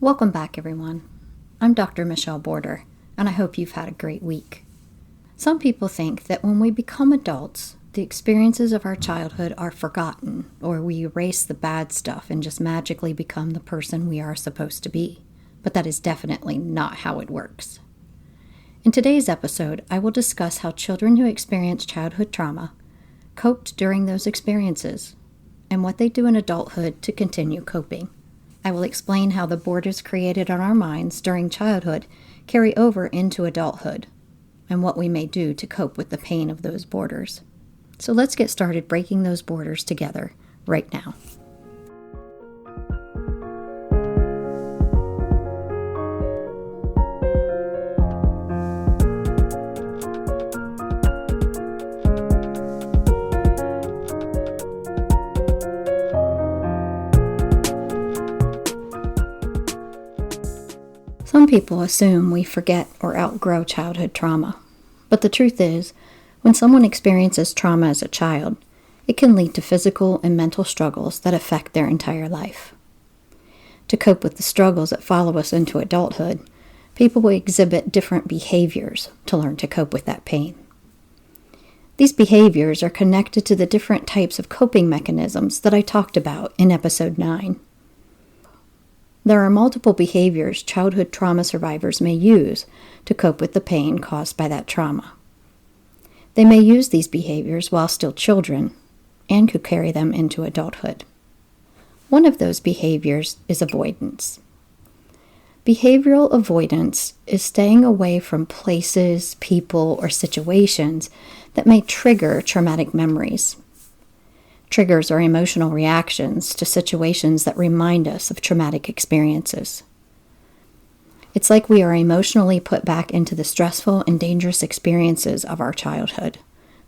Welcome back, everyone. I'm Dr. Michelle Border, and I hope you've had a great week. Some people think that when we become adults, the experiences of our childhood are forgotten, or we erase the bad stuff and just magically become the person we are supposed to be. But that is definitely not how it works. In today's episode, I will discuss how children who experience childhood trauma coped during those experiences, and what they do in adulthood to continue coping. I will explain how the borders created on our minds during childhood carry over into adulthood, and what we may do to cope with the pain of those borders. So let's get started breaking those borders together right now. Some people assume we forget or outgrow childhood trauma, but the truth is, when someone experiences trauma as a child, it can lead to physical and mental struggles that affect their entire life. To cope with the struggles that follow us into adulthood, people will exhibit different behaviors to learn to cope with that pain. These behaviors are connected to the different types of coping mechanisms that I talked about in episode 9. There are multiple behaviors childhood trauma survivors may use to cope with the pain caused by that trauma. They may use these behaviors while still children and could carry them into adulthood. One of those behaviors is avoidance. Behavioral avoidance is staying away from places, people, or situations that may trigger traumatic memories. Triggers are emotional reactions to situations that remind us of traumatic experiences. It's like we are emotionally put back into the stressful and dangerous experiences of our childhood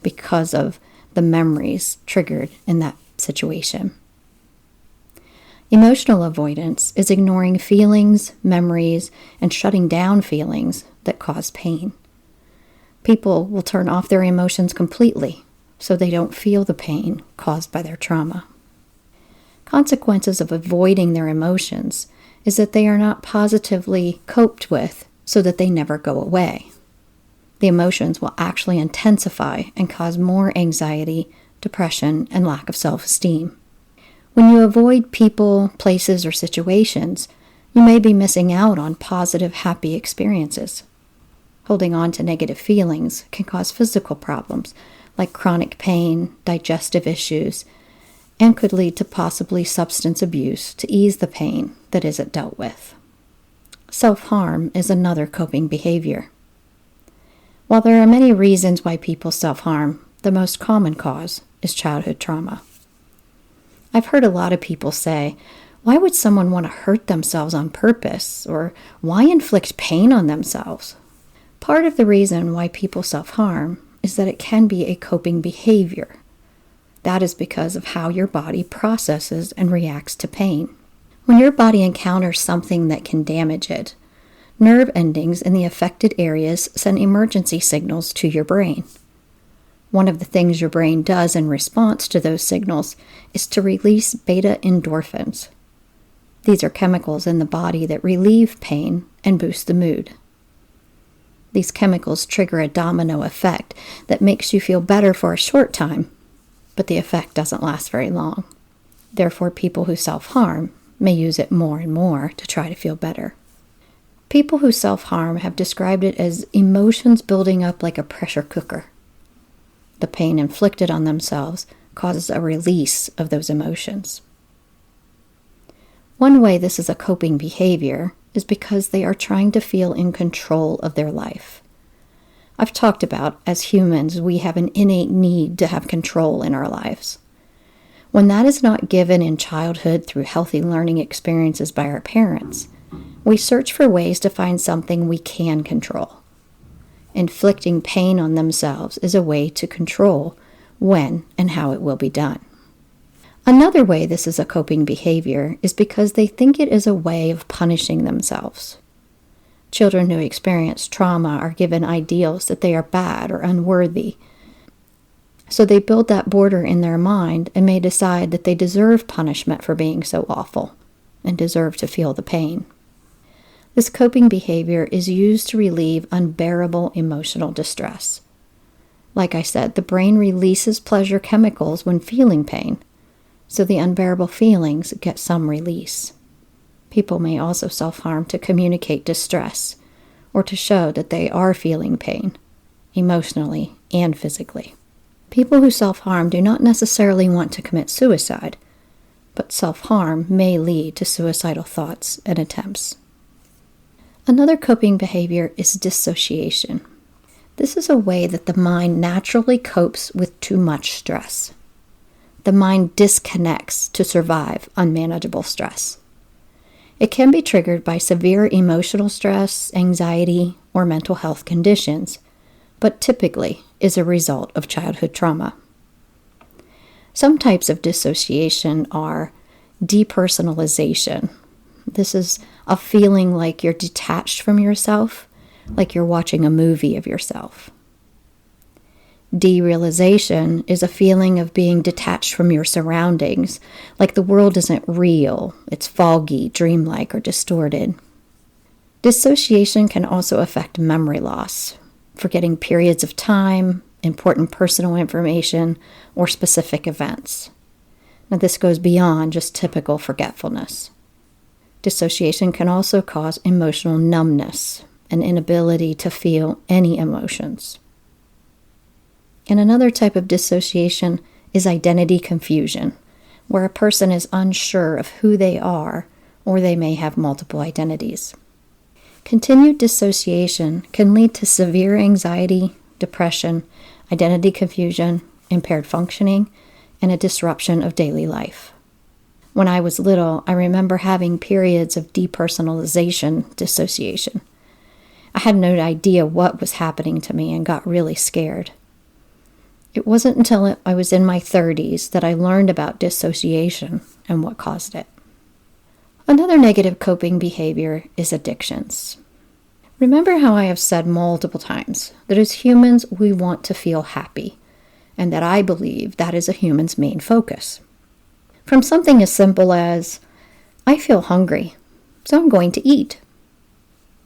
because of the memories triggered in that situation. Emotional avoidance is ignoring feelings, memories, and shutting down feelings that cause pain. People will turn off their emotions completely so they don't feel the pain caused by their trauma. Consequences of avoiding their emotions is that they are not positively coped with so that they never go away. The emotions will actually intensify and cause more anxiety, depression, and lack of self-esteem. When you avoid people, places, or situations, you may be missing out on positive, happy experiences. Holding on to negative feelings can cause physical problems like chronic pain, digestive issues, and could lead to possibly substance abuse to ease the pain that isn't dealt with. Self-harm is another coping behavior. While there are many reasons why people self-harm, the most common cause is childhood trauma. I've heard a lot of people say, why would someone want to hurt themselves on purpose, or why inflict pain on themselves? Part of the reason why people self-harm is that it can be a coping behavior. That is because of how your body processes and reacts to pain. When your body encounters something that can damage it, nerve endings in the affected areas send emergency signals to your brain. One of the things your brain does in response to those signals is to release beta endorphins. These are chemicals in the body that relieve pain and boost the mood. These chemicals trigger a domino effect that makes you feel better for a short time, but the effect doesn't last very long. Therefore, people who self-harm may use it more and more to try to feel better. People who self-harm have described it as emotions building up like a pressure cooker. The pain inflicted on themselves causes a release of those emotions. One way this is a coping behavior is because they are trying to feel in control of their life. I've talked about, as humans, we have an innate need to have control in our lives. When that is not given in childhood through healthy learning experiences by our parents, we search for ways to find something we can control. Inflicting pain on themselves is a way to control when and how it will be done. Another way this is a coping behavior is because they think it is a way of punishing themselves. Children who experience trauma are given ideals that they are bad or unworthy. So they build that border in their mind and may decide that they deserve punishment for being so awful and deserve to feel the pain. This coping behavior is used to relieve unbearable emotional distress. Like I said, the brain releases pleasure chemicals when feeling pain, so the unbearable feelings get some release. People may also self-harm to communicate distress or to show that they are feeling pain, emotionally and physically. People who self-harm do not necessarily want to commit suicide, but self-harm may lead to suicidal thoughts and attempts. Another coping behavior is dissociation. This is a way that the mind naturally copes with too much stress. The mind disconnects to survive unmanageable stress. It can be triggered by severe emotional stress, anxiety, or mental health conditions, but typically is a result of childhood trauma. Some types of dissociation are depersonalization. This is a feeling like you're detached from yourself, like you're watching a movie of yourself. Derealization is a feeling of being detached from your surroundings, like the world isn't real, it's foggy, dreamlike, or distorted. Dissociation can also affect memory loss, forgetting periods of time, important personal information, or specific events. Now, this goes beyond just typical forgetfulness. Dissociation can also cause emotional numbness, an inability to feel any emotions. And another type of dissociation is identity confusion, where a person is unsure of who they are, or they may have multiple identities. Continued dissociation can lead to severe anxiety, depression, identity confusion, impaired functioning, and a disruption of daily life. When I was little, I remember having periods of depersonalization dissociation. I had no idea what was happening to me and got really scared. It wasn't until I was in my 30s that I learned about dissociation and what caused it. Another negative coping behavior is addictions. Remember how I have said multiple times that as humans we want to feel happy, and that I believe that is a human's main focus. From something as simple as, I feel hungry, so I'm going to eat.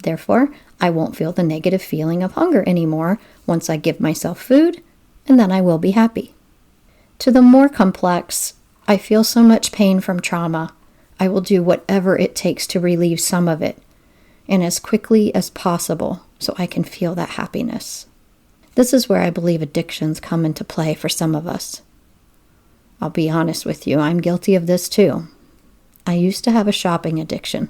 Therefore, I won't feel the negative feeling of hunger anymore once I give myself food, and then I will be happy. To the more complex, I feel so much pain from trauma, I will do whatever it takes to relieve some of it, and as quickly as possible so I can feel that happiness. This is where I believe addictions come into play for some of us. I'll be honest with you, I'm guilty of this too. I used to have a shopping addiction.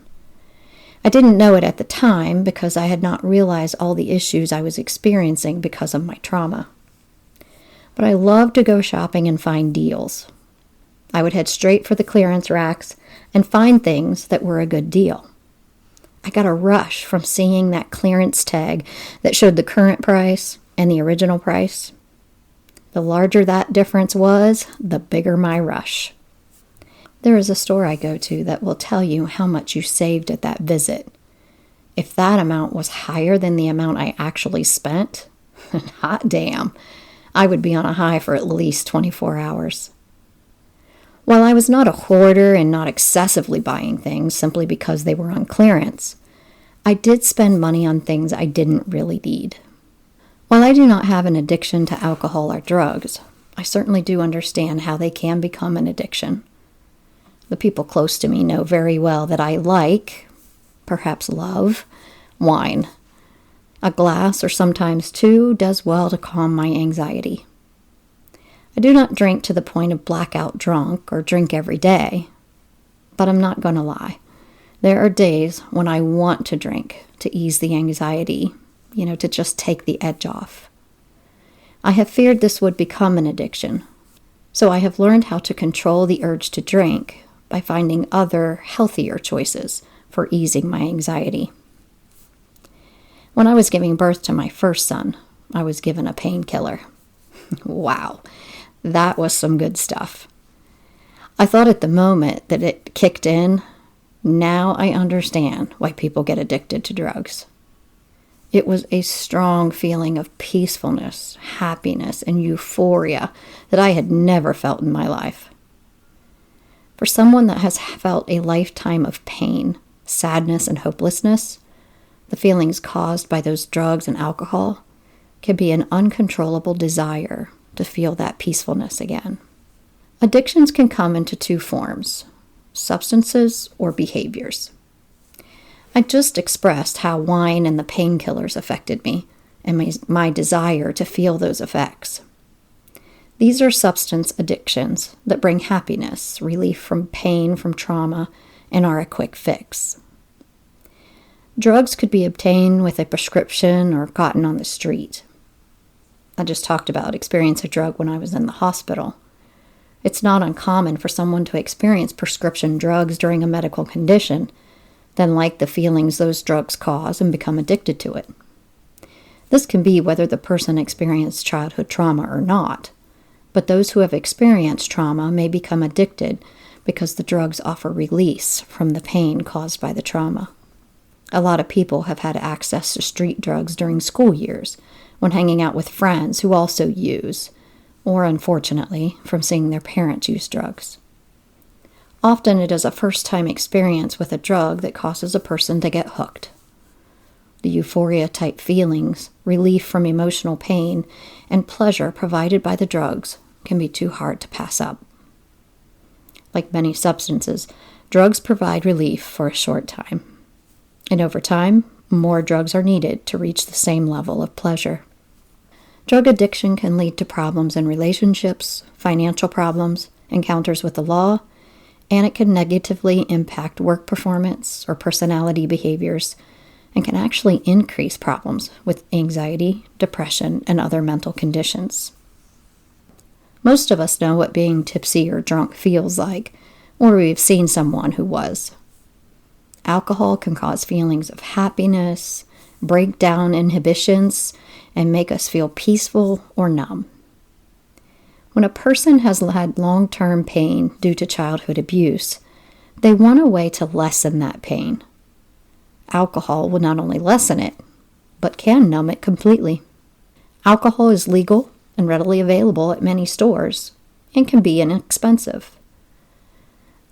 I didn't know it at the time because I had not realized all the issues I was experiencing because of my trauma. But I loved to go shopping and find deals. I would head straight for the clearance racks and find things that were a good deal. I got a rush from seeing that clearance tag that showed the current price and the original price. The larger that difference was, the bigger my rush. There is a store I go to that will tell you how much you saved at that visit. If that amount was higher than the amount I actually spent, hot damn, I would be on a high for at least 24 hours. While I was not a hoarder and not excessively buying things simply because they were on clearance, I did spend money on things I didn't really need. While I do not have an addiction to alcohol or drugs, I certainly do understand how they can become an addiction. The people close to me know very well that I like, perhaps love, wine. A glass, or sometimes two, does well to calm my anxiety. I do not drink to the point of blackout drunk or drink every day, but I'm not going to lie. There are days when I want to drink to ease the anxiety, to just take the edge off. I have feared this would become an addiction, so I have learned how to control the urge to drink by finding other, healthier choices for easing my anxiety. When I was giving birth to my first son, I was given a painkiller. Wow, that was some good stuff. I thought at the moment that it kicked in, now I understand why people get addicted to drugs. It was a strong feeling of peacefulness, happiness, and euphoria that I had never felt in my life. For someone that has felt a lifetime of pain, sadness, and hopelessness, The feelings caused by those drugs and alcohol can be an uncontrollable desire to feel that peacefulness again. Addictions can come into two forms: substances or behaviors. I just expressed how wine and the painkillers affected me and my desire to feel those effects. These are substance addictions that bring happiness, relief from pain, from trauma, and are a quick fix. Drugs could be obtained with a prescription or gotten on the street. I just talked about experience a drug when I was in the hospital. It's not uncommon for someone to experience prescription drugs during a medical condition, then like the feelings those drugs cause and become addicted to it. This can be whether the person experienced childhood trauma or not, but those who have experienced trauma may become addicted because the drugs offer release from the pain caused by the trauma. A lot of people have had access to street drugs during school years, when hanging out with friends who also use, or unfortunately, from seeing their parents use drugs. Often it is a first-time experience with a drug that causes a person to get hooked. The euphoria-type feelings, relief from emotional pain, and pleasure provided by the drugs can be too hard to pass up. Like many substances, drugs provide relief for a short time. And over time, more drugs are needed to reach the same level of pleasure. Drug addiction can lead to problems in relationships, financial problems, encounters with the law, and it can negatively impact work performance or personality behaviors, and can actually increase problems with anxiety, depression, and other mental conditions. Most of us know what being tipsy or drunk feels like, or we've seen someone who was. Alcohol can cause feelings of happiness, break down inhibitions, and make us feel peaceful or numb. When a person has had long-term pain due to childhood abuse, they want a way to lessen that pain. Alcohol will not only lessen it, but can numb it completely. Alcohol is legal and readily available at many stores and can be inexpensive.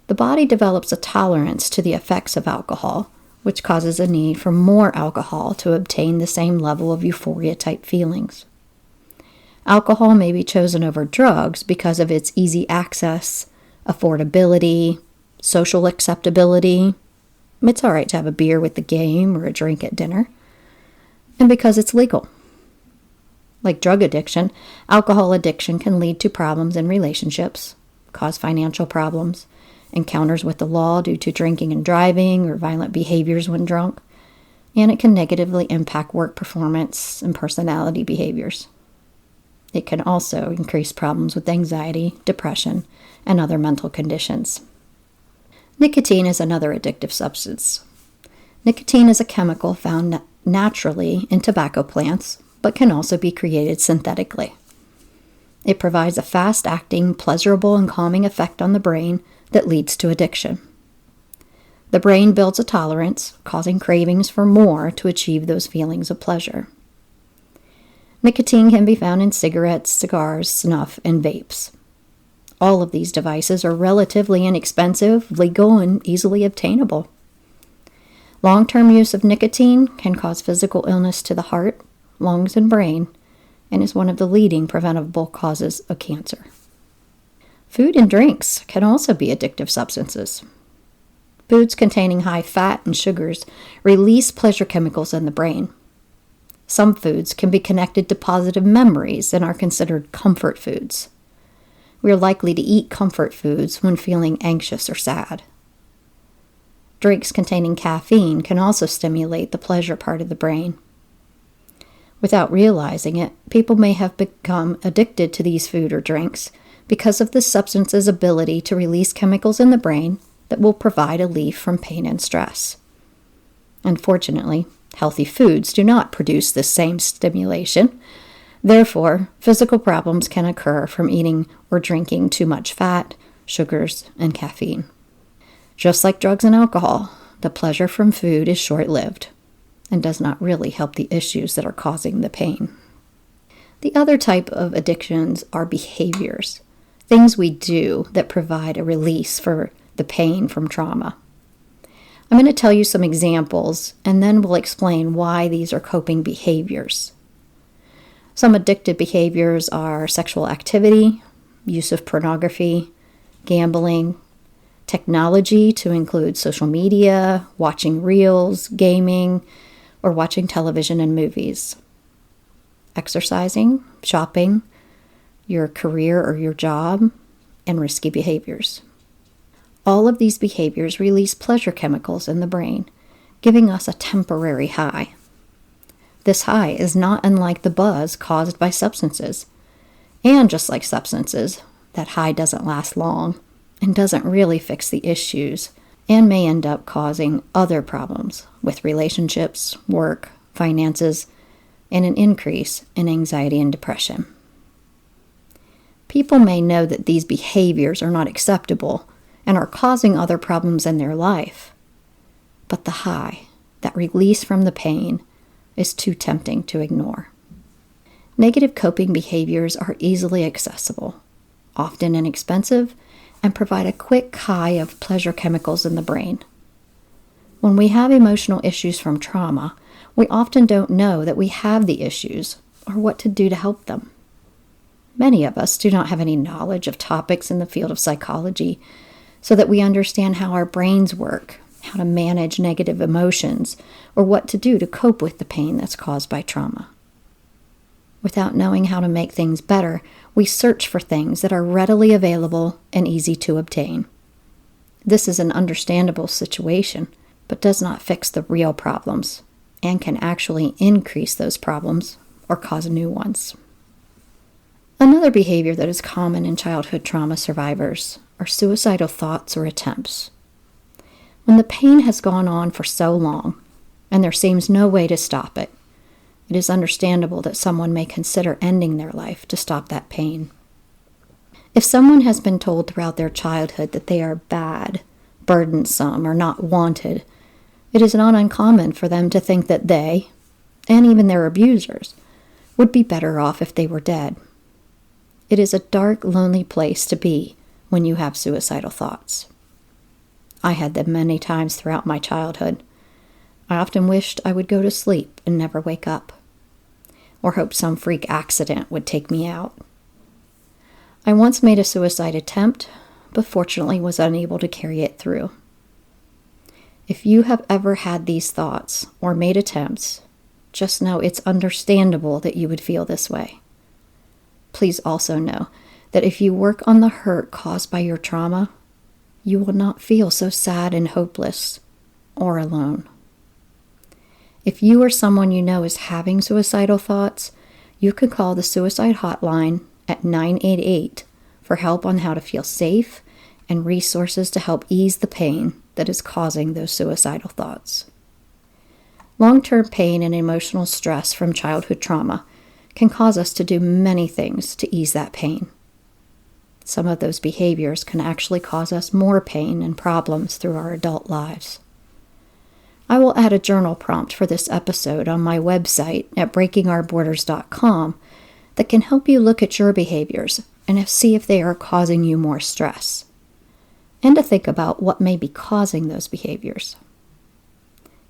The body develops a tolerance to the effects of alcohol, which causes a need for more alcohol to obtain the same level of euphoria-type feelings. Alcohol may be chosen over drugs because of its easy access, affordability, social acceptability. It's all right to have a beer with the game or a drink at dinner, and because it's legal. Like drug addiction, alcohol addiction can lead to problems in relationships, cause financial problems, encounters with the law due to drinking and driving or violent behaviors when drunk, and it can negatively impact work performance and personality behaviors. It can also increase problems with anxiety, depression, and other mental conditions. Nicotine is another addictive substance. Nicotine is a chemical found naturally in tobacco plants, but can also be created synthetically. It provides a fast-acting, pleasurable, and calming effect on the brain that leads to addiction. The brain builds a tolerance, causing cravings for more to achieve those feelings of pleasure. Nicotine can be found in cigarettes, cigars, snuff, and vapes. All of these devices are relatively inexpensive, legal, and easily obtainable. Long-term use of nicotine can cause physical illness to the heart, lungs, and brain, and is one of the leading preventable causes of cancer. Food and drinks can also be addictive substances. Foods containing high fat and sugars release pleasure chemicals in the brain. Some foods can be connected to positive memories and are considered comfort foods. We are likely to eat comfort foods when feeling anxious or sad. Drinks containing caffeine can also stimulate the pleasure part of the brain. Without realizing it, people may have become addicted to these food or drinks because of the substance's ability to release chemicals in the brain that will provide relief from pain and stress. Unfortunately, healthy foods do not produce this same stimulation. Therefore, physical problems can occur from eating or drinking too much fat, sugars, and caffeine. Just like drugs and alcohol, the pleasure from food is short-lived and does not really help the issues that are causing the pain. The other type of addictions are behaviors, things we do that provide a release for the pain from trauma. I'm going to tell you some examples, and then we'll explain why these are coping behaviors. Some addictive behaviors are sexual activity, use of pornography, gambling, technology to include social media, watching reels, gaming, or watching television and movies, exercising, shopping, your career or your job, and risky behaviors. All of these behaviors release pleasure chemicals in the brain, giving us a temporary high. This high is not unlike the buzz caused by substances. And just like substances, that high doesn't last long and doesn't really fix the issues and may end up causing other problems with relationships, work, finances, and an increase in anxiety and depression. People may know that these behaviors are not acceptable and are causing other problems in their life, but the high, that release from the pain, is too tempting to ignore. Negative coping behaviors are easily accessible, often inexpensive, and provide a quick high of pleasure chemicals in the brain. When we have emotional issues from trauma, we often don't know that we have the issues or what to do to help them. Many of us do not have any knowledge of topics in the field of psychology so that we understand how our brains work, how to manage negative emotions, or what to do to cope with the pain that's caused by trauma. Without knowing how to make things better, we search for things that are readily available and easy to obtain. This is an understandable situation, but does not fix the real problems, and can actually increase those problems or cause new ones. Another behavior that is common in childhood trauma survivors are suicidal thoughts or attempts. When the pain has gone on for so long, and there seems no way to stop it, it is understandable that someone may consider ending their life to stop that pain. If someone has been told throughout their childhood that they are bad, burdensome, or not wanted, it is not uncommon for them to think that they, and even their abusers, would be better off if they were dead. It is a dark, lonely place to be when you have suicidal thoughts. I had them many times throughout my childhood. I often wished I would go to sleep and never wake up, or hoped some freak accident would take me out. I once made a suicide attempt, but fortunately was unable to carry it through. If you have ever had these thoughts or made attempts, just know it's understandable that you would feel this way. Please also know that if you work on the hurt caused by your trauma, you will not feel so sad and hopeless or alone. If you or someone you know is having suicidal thoughts, you can call the suicide hotline at 988 for help on how to feel safe and resources to help ease the pain that is causing those suicidal thoughts. Long-term pain and emotional stress from childhood trauma can cause us to do many things to ease that pain. Some of those behaviors can actually cause us more pain and problems through our adult lives. I will add a journal prompt for this episode on my website at breakingourborders.com that can help you look at your behaviors and see if they are causing you more stress, and to think about what may be causing those behaviors.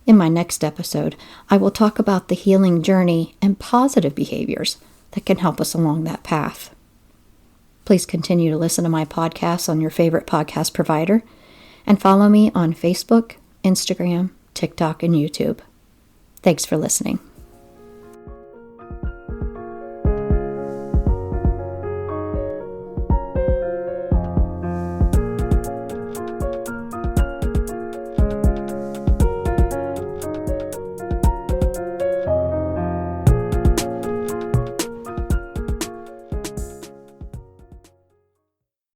In my next episode, I will talk about the healing journey and positive behaviors that can help us along that path. Please continue to listen to my podcasts on your favorite podcast provider, and follow me on Facebook, Instagram, TikTok, and YouTube. Thanks for listening.